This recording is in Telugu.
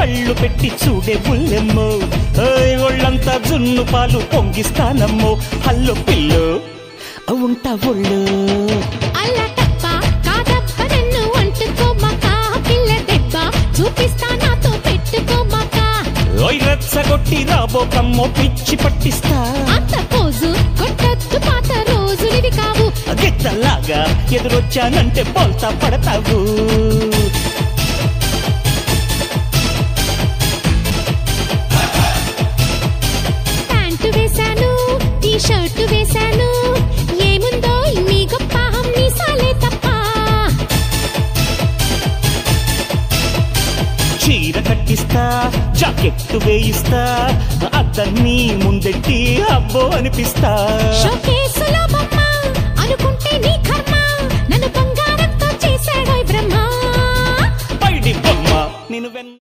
కళ్ళు పెట్టి చూడే బుల్లెమ్మో ఒళ్ళంతా జున్ను పాలు పొంగిస్తానమ్మో హల్లో పిల్లో ఉంటా ఒళ్ళు అల్లా తప్ప కాదప్ప నన్ను అంటుకోమాక పిల్ల దెబ్బ చూపిస్తా నాతో పెట్టుకోమాక ఓయ్ రెచ్చగొట్టి రాబోకమ్మో పిచ్చి పట్టిస్తా అంత పోజు కొట్టద్దు పాత రోజులివి కావు గిట్టలాగా ఎదురొచ్చానంటే బోల్తా పడతావు ప్యాంటు వేశాను టీ షర్టు వేశాను ఏముందో మీ గొప్ప మీసాలే తప్ప చీర కట్టిస్తా జాకెట్టు వేయిస్తా అద్దన్నీ ముందెట్టి అబ్బో అనిపిస్తా షోకేసులో బొమ్మ అనుకుంటే నీ కర్మ నన్ను బంగారంతో చేశాడోయ్ బ్రహ్మ పైడి బొమ్మ నేను